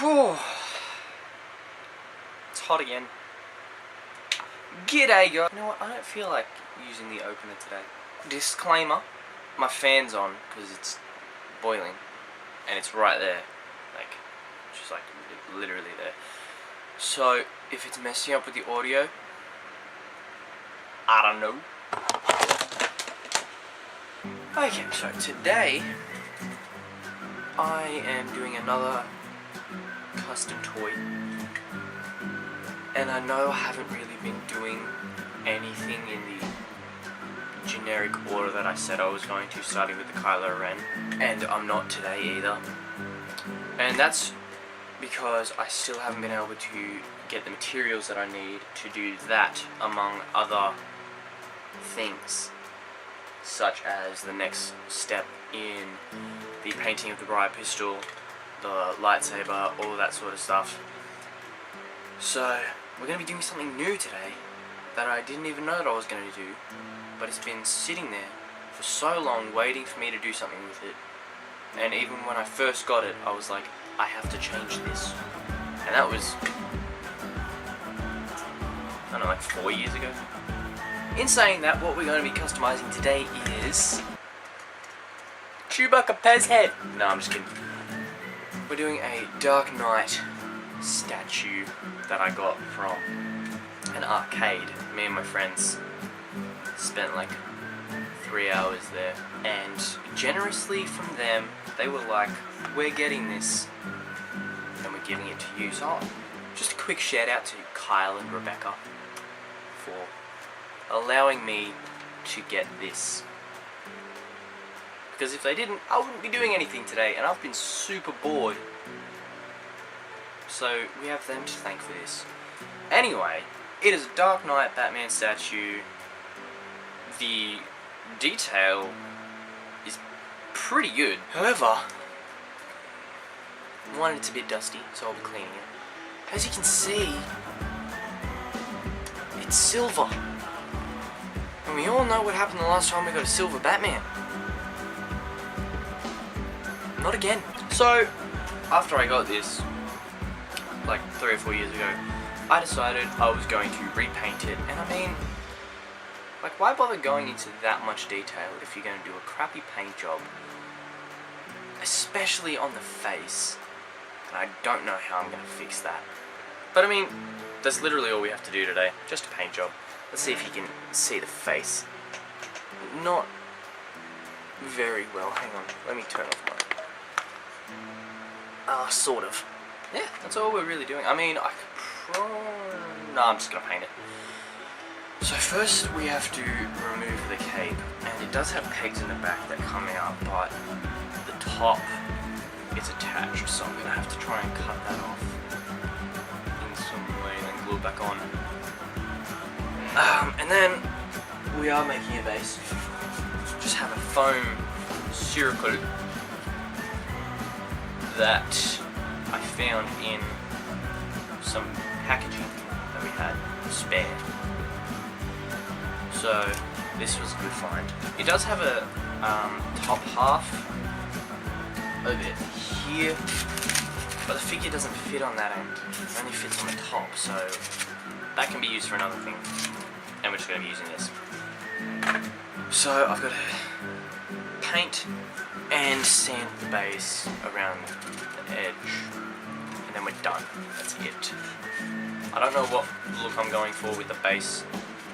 Whew. It's hot again. G'day guys. You know what, I don't feel like using the opener today. Disclaimer, my fan's on because it's boiling and it's right there, like just like literally there. So if it's messing up with the audio, I don't know. Okay, so today I am doing another custom toy, and I know I haven't really been doing anything in the generic order that I said I was going to, starting with the Kylo Ren, and I'm not today either. And that's because I still haven't been able to get the materials that I need to do that, among other things, such as the next step in the painting of the riot pistol, the lightsaber, all of that sort of stuff. So we're going to be doing something new today that I didn't even know that I was going to do, but it's been sitting there for so long waiting for me to do something with it. And even when I first got it, I was like, I have to change this. And that was, I don't know, like 4 years ago. In saying that, what we're going to be customizing today is Chewbacca Pez head. No, I'm just kidding. We're doing a Dark Knight statue that I got from an arcade. Me and my friends spent like 3 hours there, and generously from them, they were like, we're getting this and we're giving it to you. So just a quick shout out to Kyle and Rebecca for allowing me to get this, because if they didn't, I wouldn't be doing anything today, and I've been super bored. So we have them to thank for this. Anyway, it is a Dark Knight Batman statue. The detail is pretty good. However, one, it's a bit dusty, so I'll be cleaning it. As you can see, it's silver. And we all know what happened the last time we got a silver Batman. Not again. So, after I got this, like 3 or 4 years ago, I decided I was going to repaint it. And I mean, like, why bother going into that much detail if you're going to do a crappy paint job? Especially on the face. And I don't know how I'm going to fix that. But I mean, that's literally all we have to do today. Just a paint job. Let's see if you can see the face. Not very well. Hang on. Let me turn off my... sort of. Yeah, that's all we're really doing. I mean, I could no, I'm just going to paint it. So first we have to remove the cape. And it does have pegs in the back that come out, but the top is attached. So I'm going to have to try and cut that off in some way and then glue it back on. And then we are making a base. Just have a foam circle that I found in some packaging that we had spare. So this was a good find. It does have a top half over here, but the figure doesn't fit on that end. It only fits on the top, so that can be used for another thing. And we're just going to be using this. So I've got to paint and sand the base around the edge, and then we're done. That's it. I don't know what look I'm going for with the base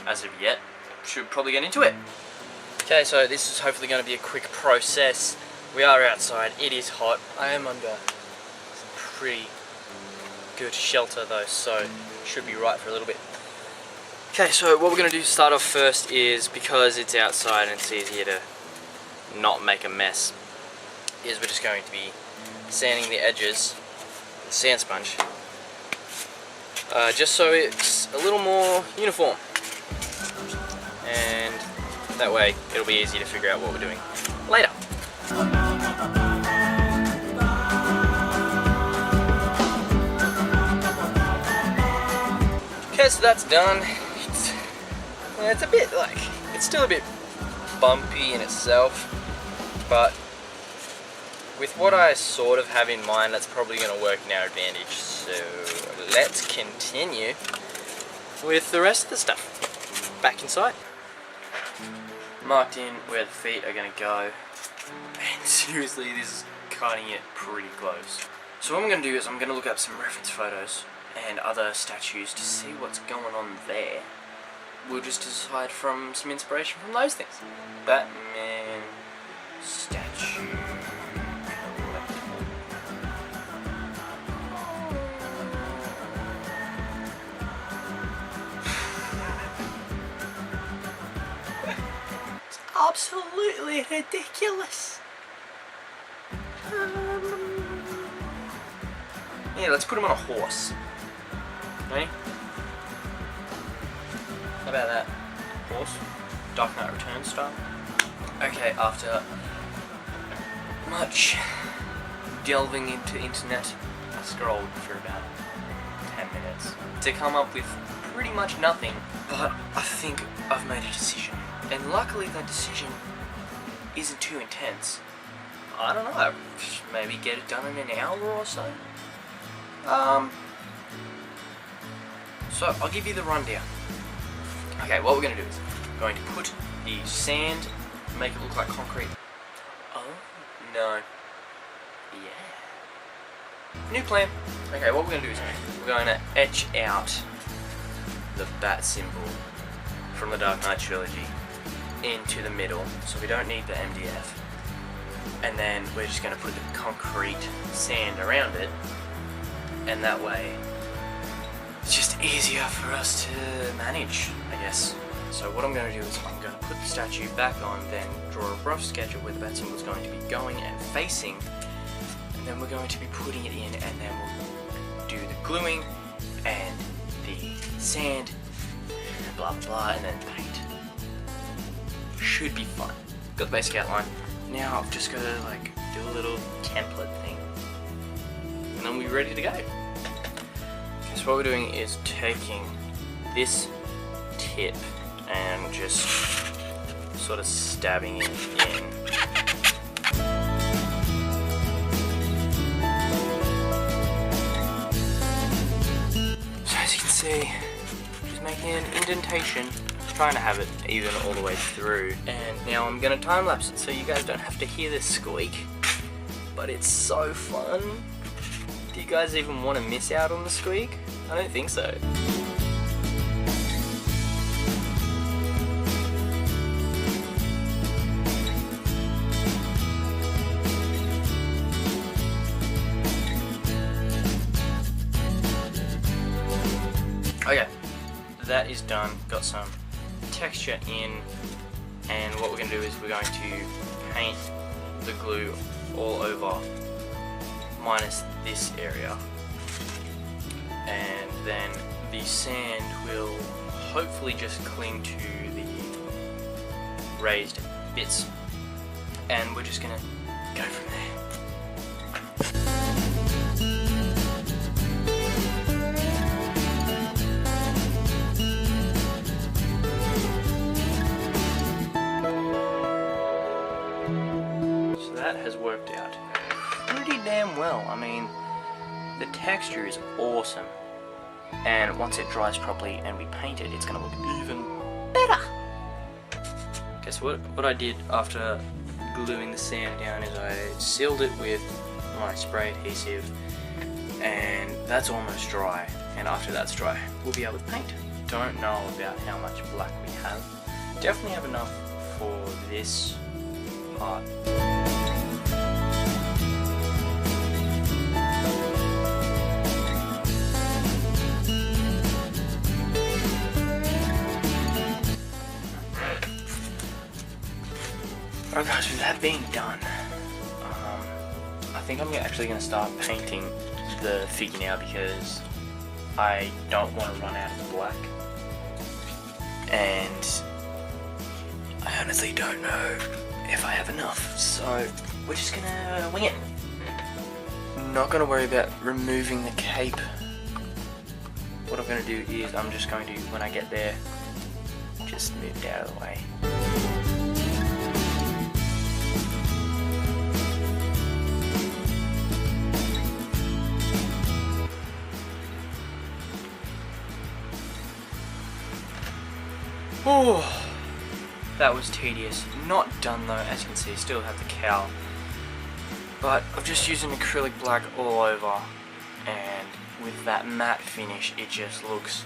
as of yet. Should probably get into it. Okay, so this is hopefully going to be a quick process. We are outside. It is hot. I am under some pretty good shelter though, so should be right for a little bit. Okay, so what we're going to do to start off first is, because it's outside and it's easier to not make a mess, is we're just going to be sanding the edges with a sand sponge, just so it's a little more uniform, and that way it'll be easy to figure out what we're doing later. Okay, so that's done. It's a bit like, it's still a bit bumpy in itself, but with what I sort of have in mind, that's probably going to work in our advantage. So let's continue with the rest of the stuff. Back inside. Marked in where the feet are going to go. And seriously, this is cutting it pretty close. So what I'm going to do is I'm going to look up some reference photos and other statues to see what's going on there. We'll just decide from some inspiration from those things. Batman statue. It's absolutely ridiculous. Yeah, let's put him on a horse. Ready? How about that? Horse? Dark Knight Returns style. Okay, after much delving into internet, I scrolled for about 10 minutes to come up with pretty much nothing, but I think I've made a decision. And luckily that decision isn't too intense. I don't know, maybe get it done in an hour or so. So I'll give you the rundown. Okay, what we're going to do is we're going to put the sand, make it look like concrete. Oh, no. Yeah. New plan. Okay, what we're going to do is we're going to etch out the bat symbol from the Dark Knight Trilogy into the middle, so we don't need the MDF. And then we're just going to put the concrete sand around it, and that way it's just easier for us to manage, I guess. So what I'm going to do is I'm going to put the statue back on, then draw a rough sketch of where the bat symbol is going to be going and facing, and then we're going to be putting it in, and then we'll do the gluing and the sand, blah blah blah, and then paint. Should be fun. Got the basic outline. Now I've just got to like do a little template thing, and then we're ready to go. So what we're doing is taking this tip and just sort of stabbing it in. So as you can see, just making an indentation, trying to have it even all the way through. And now I'm going to time lapse it so you guys don't have to hear this squeak, but it's so fun. Do you guys even want to miss out on the squeak? I don't think so. Okay, that is done. Got some texture in, and what we're going to do is we're going to paint the glue all over, minus this area, and then the sand will hopefully just cling to the raised bits, and we're just gonna go from there. So that has worked out pretty damn well. I mean, the texture is awesome, and once it dries properly and we paint it, it's gonna look even better. Guess what I did after gluing the sand down is I sealed it with my spray adhesive, and that's almost dry, and after that's dry we'll be able to paint. Don't know about how much black we have. Definitely have enough for this part. Alright guys, with that being done, I think I'm actually going to start painting the figure now, because I don't want to run out of black, and I honestly don't know if I have enough, so we're just going to wing it. Not going to worry about removing the cape. What I'm going to do is I'm just going to, when I get there, just move it out of the way. Oh, that was tedious. Not done though, as you can see, still have the cowl. But I've just used an acrylic black all over, and with that matte finish, it just looks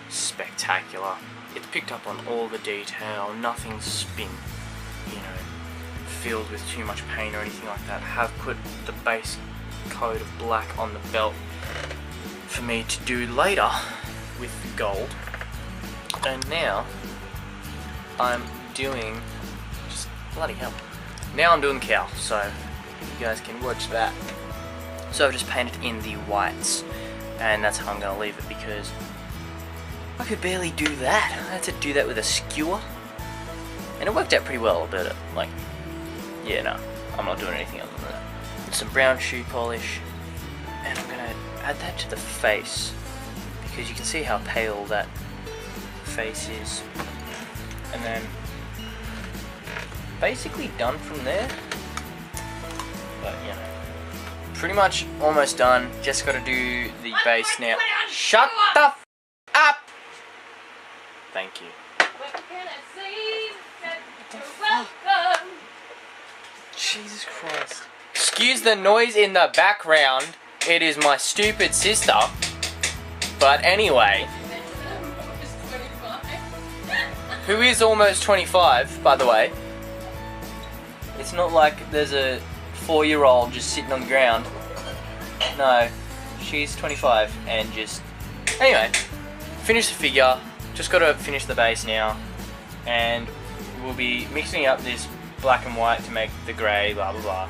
spectacular. It's picked up on all the detail, nothing's been, you know, filled with too much paint or anything like that. I have put the base coat of black on the belt for me to do later with gold. And now I'm doing, just bloody hell. Now I'm doing the cowl, so you guys can watch that. So I've just painted in the whites, and that's how I'm going to leave it because I could barely do that. I had to do that with a skewer, and it worked out pretty well, but like, yeah, no, I'm not doing anything other than that. With some brown shoe polish, and I'm going to add that to the face because you can see how pale that face is. And then basically done from there. But you know, pretty much almost done. Just got to do the base now. Shut the f up! Thank you. Jesus Christ. Excuse the noise in the background. It is my stupid sister. But anyway. Who is almost 25, by the way. It's not like there's a 4-year-old just sitting on the ground. No, she's 25 and just... Anyway, finish the figure. Just got to finish the base now. And we'll be mixing up this black and white to make the grey, blah blah blah.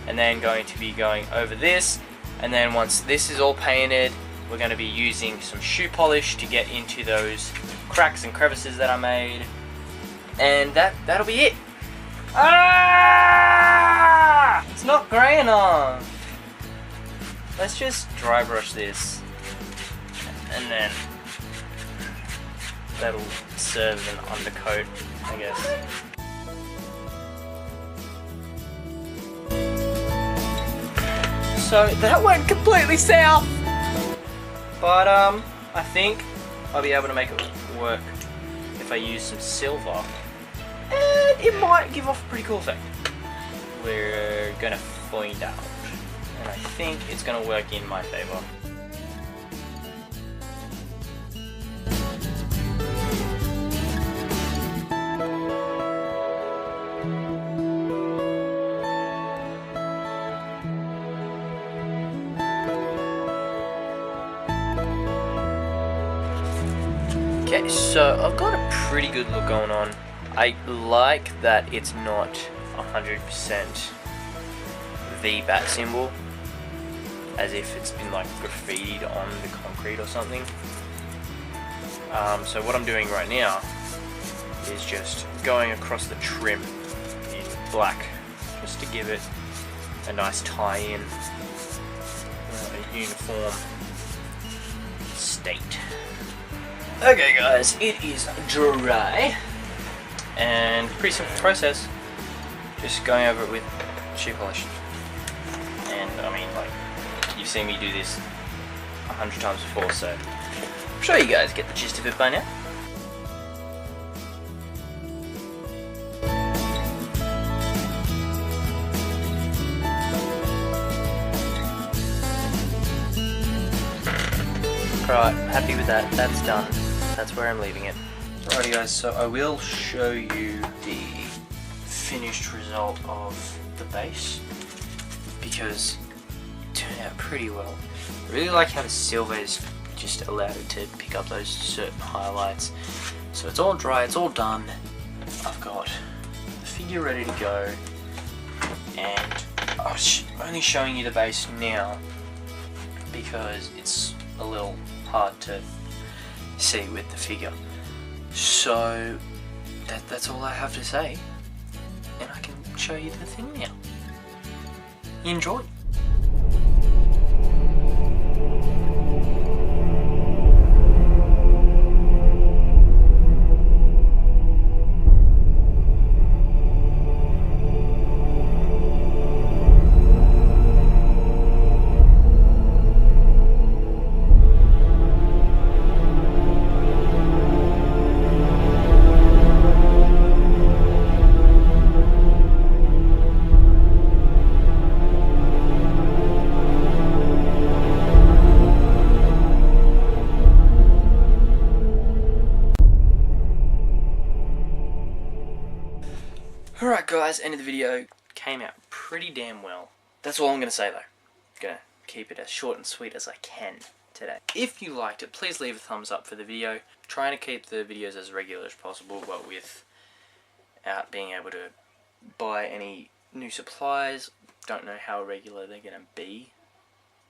And then going to be going over this. And then once this is all painted, we're going to be using some shoe polish to get into those cracks and crevices that I made. And that'll be it. Ah! It's not grey enough. Let's just dry brush this, and then that'll serve as an undercoat, I guess. So that went completely south, but I think I'll be able to make it work if I use some silver, and it might give off a pretty cool effect. We're gonna find out, and I think it's gonna work in my favor. Okay, so I've got a pretty good look going on. I like that it's not 100% the bat symbol, as if it's been like graffitied on the concrete or something. So what I'm doing right now is just going across the trim in black, just to give it a nice tie-in, a uniform state. Okay guys, it is dry, and pretty simple process, just going over it with shoe polish. And I mean, like, you've seen me do this 100 times before, so I'm sure you guys get the gist of it by now. Right, happy with that, that's done. That's where I'm leaving it. Alrighty guys, so I will show you the finished result of the base, because it turned out pretty well. I really like how the silver is just allowed it to pick up those certain highlights. So it's all dry, it's all done. I've got the figure ready to go, and I'm only showing you the base now because it's a little hard to see with the figure. So that's all I have to say, and I can show you the thing now. Enjoy. Alright guys, end of the video. Came out pretty damn well. That's all I'm going to say though. Gonna keep it as short and sweet as I can today. If you liked it, please leave a thumbs up for the video. Trying to keep the videos as regular as possible, but without being able to buy any new supplies. Don't know how regular they're going to be.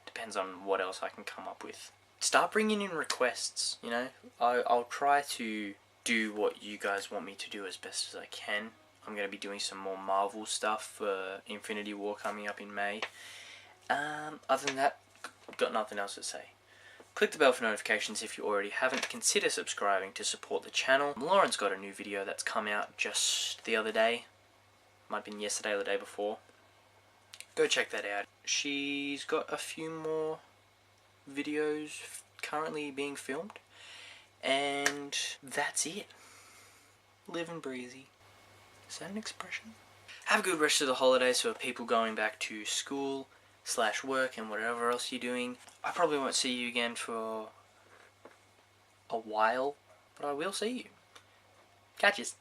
Depends on what else I can come up with. Start bringing in requests, you know. I'll try to do what you guys want me to do as best as I can. I'm going to be doing some more Marvel stuff for Infinity War coming up in May. Other than that, got nothing else to say. Click the bell for notifications if you already haven't. Consider subscribing to support the channel. Lauren's got a new video that's come out just the other day. Might have been yesterday or the day before. Go check that out. She's got a few more videos currently being filmed. And that's it. Living breezy. Is that an expression? Have a good rest of the holidays for people going back to school / work and whatever else you're doing. I probably won't see you again for a while, but I will see you. Catches.